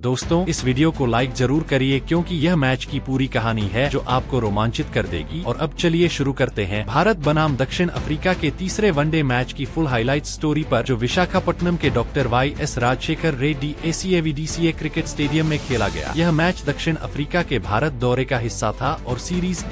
दोस्तों, इस वीडियो को लाइक जरूर करिए क्योंकि यह मैच की पूरी कहानी है जो आपको रोमांचित कर देगी। और अब चलिए शुरू करते हैं भारत बनाम दक्षिण अफ्रीका के तीसरे वनडे मैच की फुल हाईलाइट स्टोरी पर, जो विशाखापट्टनम के doctor Y S. Rajasekhara Reddy ACAVDCA cricket stadium में खेला गया। यह मैच दक्षिण अफ्रीका के भारत दौरे का हिस्सा था और सीरीज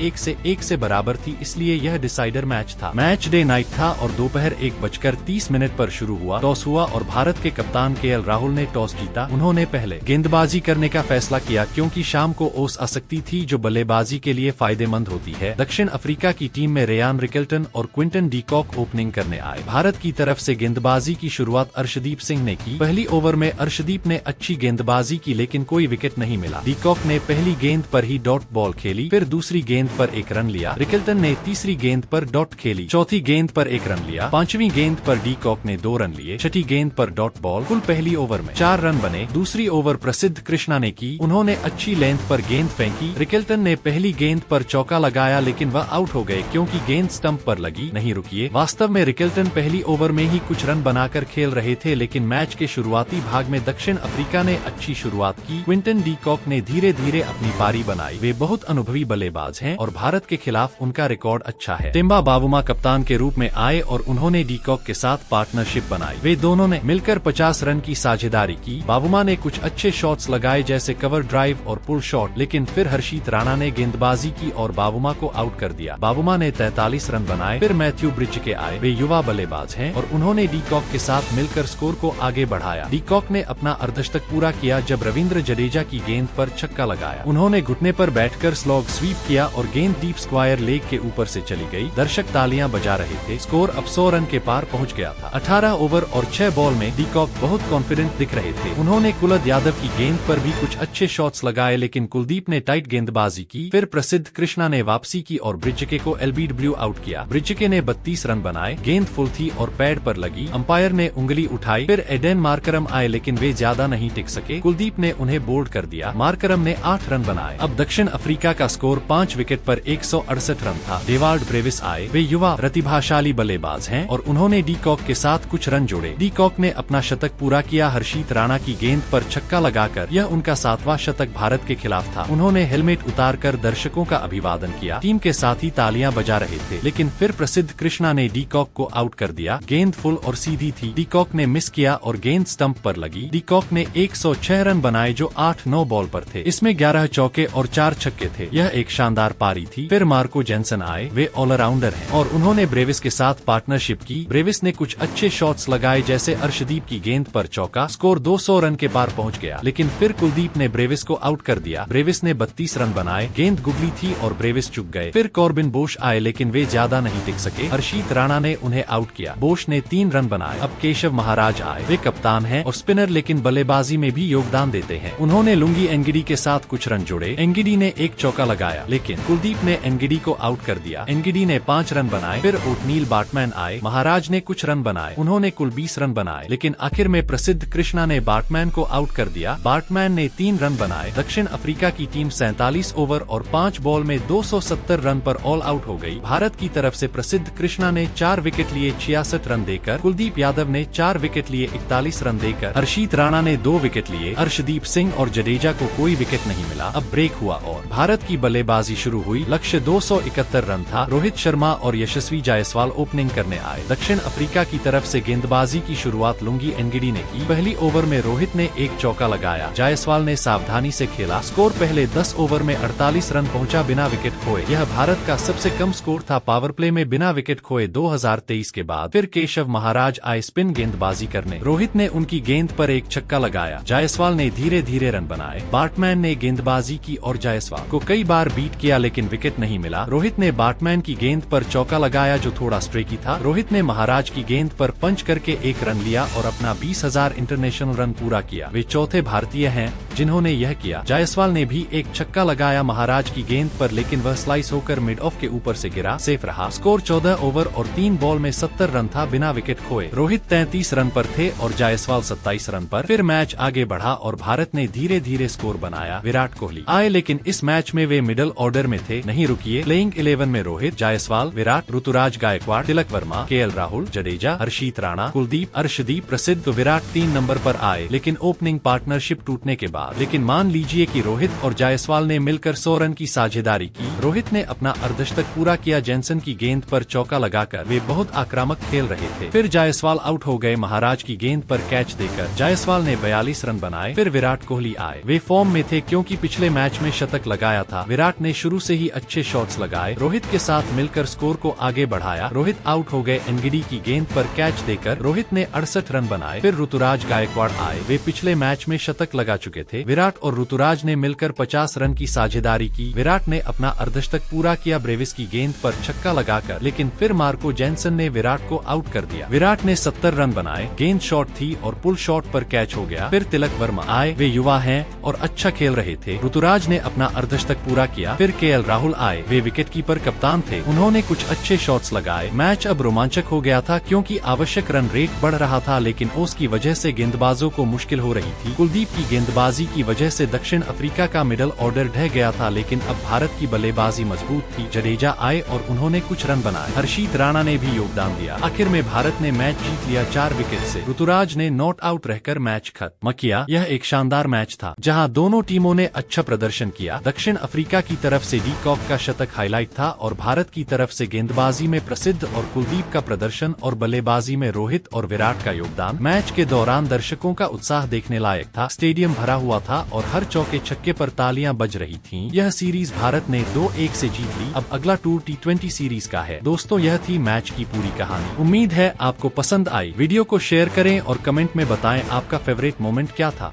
1 से बराबर थी, इसलिए यह डिसाइडर मैच था। मैच डे नाइट था और दोपहर 1:30 पर शुरू हुआ। टॉस हुआ और भारत के कप्तान KL राहुल ने टॉस जीता। उन्होंने पहले गेंदबाजी करने का फैसला किया क्योंकि शाम को ओस आ सकती थी जो बल्लेबाजी के लिए फायदेमंद होती है। दक्षिण अफ्रीका की टीम में रेयान रिकेल्टन और क्विंटन डी कॉक ओपनिंग करने आए। भारत की तरफ से गेंदबाजी की शुरुआत अर्शदीप सिंह ने की। पहली ओवर में अर्शदीप ने अच्छी गेंदबाजी की लेकिन कोई विकेट नहीं मिला। डी कॉक ने पहली गेंद पर ही डॉट बॉल खेली, फिर दूसरी गेंद पर 1 रन लिया। रिकेल्टन ने तीसरी गेंद पर डॉट खेली, चौथी गेंद पर 1 रन लिया। पांचवी गेंद पर डी कॉक ने 2 रन लिए, छठी गेंद पर डॉट बॉल। कुल पहली ओवर में 4 रन बने। दूसरी ओवर प्रसिद्ध कृष्णा ने की। उन्होंने अच्छी लेंथ पर गेंद फेंकी। रिकेल्टन ने पहली गेंद पर चौका लगाया लेकिन वह आउट हो गए क्योंकि गेंद स्टंप पर लगी। नहीं रुकिए, वास्तव में रिकेल्टन पहली ओवर में ही कुछ रन बनाकर खेल रहे थे लेकिन मैच के शुरुआती भाग में दक्षिण अफ्रीका ने अच्छी शुरुआत की। क्विंटन डी कॉक ने धीरे धीरे अपनी पारी बनाई। वे बहुत अनुभवी बल्लेबाज हैं और भारत के खिलाफ उनका रिकॉर्ड अच्छा है। टिम्बा बावुमा कप्तान के रूप में आए और उन्होंने डी कॉक के साथ पार्टनरशिप बनाई। वे दोनों ने मिलकर 50 रन की साझेदारी की। बावुमा ने कुछ अच्छे शॉट्स लगाए जैसे कवर ड्राइव और पुल शॉट, लेकिन फिर हर्षित राणा ने गेंदबाजी की और बावुमा को आउट कर दिया। बावुमा ने 43 रन बनाए। फिर मैथ्यू ब्रिचके आए। वे युवा बल्लेबाज हैं और उन्होंने डी कॉक के साथ मिलकर स्कोर को आगे बढ़ाया। डी कॉक ने अपना अर्धशतक पूरा किया जब रविंद्र जडेजा की गेंद पर छक्का लगाया। उन्होंने घुटने पर बैठकर स्लॉग स्वीप किया और गेंद डीप स्क्वायर लेग के ऊपर से चली गई। दर्शक तालियां बजा रहे थे। स्कोर अब 100 रन के पार पहुंच गया था। 18 ओवर और 6 बॉल में डी कॉक बहुत कॉन्फिडेंट दिख रहे थे। उन्होंने कुलद यादव की गेंद पर भी कुछ अच्छे शॉट्स लगाए लेकिन कुलदीप ने टाइट गेंदबाजी की। फिर प्रसिद्ध कृष्णा ने वापसी की और ब्रिचके को LBW आउट किया। ब्रिचके ने 32 रन बनाए। गेंद फुल थी और पैड पर लगी। अंपायर ने उंगली उठाई। फिर एडेन मार्करम आए लेकिन वे ज्यादा नहीं टिक सके। कुलदीप ने उन्हें बोल्ड कर दिया। मार्करम ने 8 रन बनाए। अब दक्षिण अफ्रीका का स्कोर 5 विकेट पर 168 रन था। डेवाल्ड ब्रेविस आए। वे युवा प्रतिभाशाली बल्लेबाज हैं और उन्होंने डी कॉक के साथ कुछ रन जोड़े। डी कॉक ने अपना शतक पूरा किया हर्षित राणा की गेंद पर छक्का लगाकर। यह उनका 7वां शतक भारत के खिलाफ था। उन्होंने हेलमेट उतारकर दर्शकों का अभिवादन किया। टीम के साथ ही तालियां बजा रहे थे लेकिन फिर प्रसिद्ध कृष्णा ने डी कॉक को आउट कर दिया। गेंद फुल और सीधी थी। डी कॉक ने मिस किया और गेंद स्टंप पर लगी। डी कॉक ने 106 रन बनाए जो 8-9 बॉल पर थे। इसमें 11 चौके और 4 छक्के थे। यह एक शानदार पारी थी। फिर मार्को जेनसन आए। वे ऑलराउंडर हैं और उन्होंने ब्रेविस के साथ पार्टनरशिप की। ब्रेविस ने कुछ अच्छे शॉट्स लगाए जैसे अर्शदीप की गेंद पर चौका। स्कोर 200 रन के पार पहुंच गया लेकिन फिर कुलदीप ने ब्रेविस को आउट कर दिया। ब्रेविस ने 32 रन बनाए। गेंद गुगली थी और ब्रेविस चुक गए। फिर कॉर्बिन बोश आए लेकिन वे ज्यादा नहीं टिक सके। हर्षित राणा ने उन्हें आउट किया। बोश ने 3 रन बनाए। अब केशव महाराज आए। वे कप्तान हैं और स्पिनर लेकिन बल्लेबाजी में भी योगदान देते हैं। उन्होंने लुंगी एंगिडी के साथ कुछ रन जोड़े। एंगिडी ने 1 चौका लगाया लेकिन कुलदीप ने एंगिडी को आउट कर दिया। एंगिडी ने 5 रन बनाए। फिर ओटनील बार्टमैन आए। महाराज ने कुछ रन बनाए। उन्होंने कुल 20 रन बनाए लेकिन आखिर में प्रसिद्ध कृष्णा ने बार्टमैन को आउट कर दिया। बार्टमैन ने 3 रन बनाए। दक्षिण अफ्रीका की टीम 47 ओवर और 5 बॉल में 270 रन पर ऑल आउट हो गई। भारत की तरफ से प्रसिद्ध कृष्णा ने 4 विकेट लिए 66 रन देकर। कुलदीप यादव ने 4 विकेट लिए 41 रन देकर। हर्षित राणा ने 2 विकेट लिए। अर्शदीप सिंह और जडेजा को कोई विकेट नहीं मिला। अब ब्रेक हुआ और भारत की बल्लेबाजी शुरू हुई। लक्ष्य 271 रन था। रोहित शर्मा और यशस्वी जायसवाल ओपनिंग करने आए। दक्षिण अफ्रीका की तरफ से गेंदबाजी की शुरुआत लुंगी एंगिडी ने की। पहली ओवर में रोहित ने 1 चौका लगाया। जायसवाल ने सावधानी से खेला। स्कोर पहले 10 ओवर में 48 रन पहुंचा बिना विकेट खोए। यह भारत का सबसे कम स्कोर था पावर प्ले में बिना विकेट खोए 2023 के बाद। फिर केशव महाराज आए स्पिन गेंदबाजी करने। रोहित ने उनकी गेंद पर 1 छक्का लगाया। जायसवाल ने धीरे धीरे रन बनाए। बार्टमैन ने गेंदबाजी की और जायसवाल को कई बार बीट किया लेकिन विकेट नहीं मिला। रोहित ने बार्टमैन की गेंद पर चौका लगाया जो थोड़ा स्ट्रेकी था। रोहित ने महाराज की गेंद पर पंच करके 1 रन लिया और अपना 20,000 इंटरनेशनल रन पूरा किया। वे चौथे भारतीय हैं जिन्होंने यह किया। जायसवाल ने भी 1 छक्का लगाया महाराज की गेंद पर लेकिन वह स्लाइस होकर मिड ऑफ के ऊपर से गिरा। सेफ रहा। स्कोर 14 ओवर और 3 बॉल में 70 रन था बिना विकेट खोए। रोहित 33 रन पर थे और जायसवाल 27 रन पर। फिर मैच आगे बढ़ा और भारत ने धीरे धीरे स्कोर बनाया। विराट कोहली आए लेकिन इस मैच में वे मिडिल ऑर्डर में थे। नहीं रुकिए, प्लेइंग 11 में रोहित, जायसवाल, विराट, ऋतुराज गायकवाड़, तिलक वर्मा, KL राहुल, जडेजा, हर्षित राणा, कुलदीप, अर्शदीप। प्रसिद्ध विराट 3 नंबर पर आए लेकिन ओपनिंग पार्टनरशिप टूटने के बाद बाद। लेकिन मान लीजिए कि रोहित और जायसवाल ने मिलकर 100 रन की साझेदारी की। रोहित ने अपना अर्धशतक पूरा किया। जेनसन की गेंद पर चौका लगाकर वे बहुत आक्रामक खेल रहे थे। फिर जायसवाल आउट हो गए। महाराज की गेंद पर कैच देकर जायसवाल ने 42 रन बनाए। फिर विराट कोहली आए। वे फॉर्म में थे क्योंकि पिछले मैच में शतक लगाया था। विराट ने शुरू से ही अच्छे शॉट्स लगाए। रोहित के साथ मिलकर स्कोर को आगे बढ़ाया। रोहित आउट हो गए। एनगिडी की गेंद पर कैच देकर रोहित ने 68 रन बनाए। फिर ऋतुराज गायकवाड़ आए। वे पिछले मैच में शतक लगा चुके थे। विराट और ऋतुराज ने मिलकर 50 रन की साझेदारी की। विराट ने अपना अर्धशतक पूरा किया ब्रेविस की गेंद पर छक्का लगाकर, लेकिन फिर मार्को जेनसन ने विराट को आउट कर दिया। विराट ने 70 रन बनाए। गेंद शॉट थी और पुल शॉट पर कैच हो गया। फिर तिलक वर्मा आए। वे युवा हैं और अच्छा खेल रहे थे। ऋतुराज ने अपना अर्धशतक पूरा किया। फिर केएल राहुल आए। वे विकेटकीपर कप्तान थे। उन्होंने कुछ अच्छे शॉट्स लगाए। मैच अब रोमांचक हो गया था क्योंकि आवश्यक रन रेट बढ़ रहा था, लेकिन ओस की वजह से गेंदबाजों को मुश्किल हो रही थी। कुलदीप की गेंदबाजी की वजह से दक्षिण अफ्रीका का मिडल ऑर्डर ढह गया था, लेकिन अब भारत की बल्लेबाजी मजबूत थी। जडेजा आए और उन्होंने कुछ रन बनाए। हर्षित राणा ने भी योगदान दिया। आखिर में भारत ने मैच जीत लिया 4 विकेट से। ऋतुराज ने नॉट आउट रहकर मैच खत्म किया। यह एक शानदार मैच था जहां दोनों टीमों ने अच्छा प्रदर्शन किया। दक्षिण अफ्रीका की तरफ से डी कॉक का शतक हाईलाइट था और भारत की तरफ से गेंदबाजी में प्रसिद्ध और कुलदीप का प्रदर्शन और बल्लेबाजी में रोहित और विराट का योगदान। मैच के दौरान दर्शकों का उत्साह देखने लायक था। स्टेडियम भरा हुआ था और हर चौके छक्के पर तालियां बज रही थीं। यह सीरीज भारत ने 2-1 से जीत ली। अब अगला टूर T20 सीरीज का है। दोस्तों, यह थी मैच की पूरी कहानी। उम्मीद है आपको पसंद आई। वीडियो को शेयर करें और कमेंट में बताएं आपका फेवरेट मोमेंट क्या था।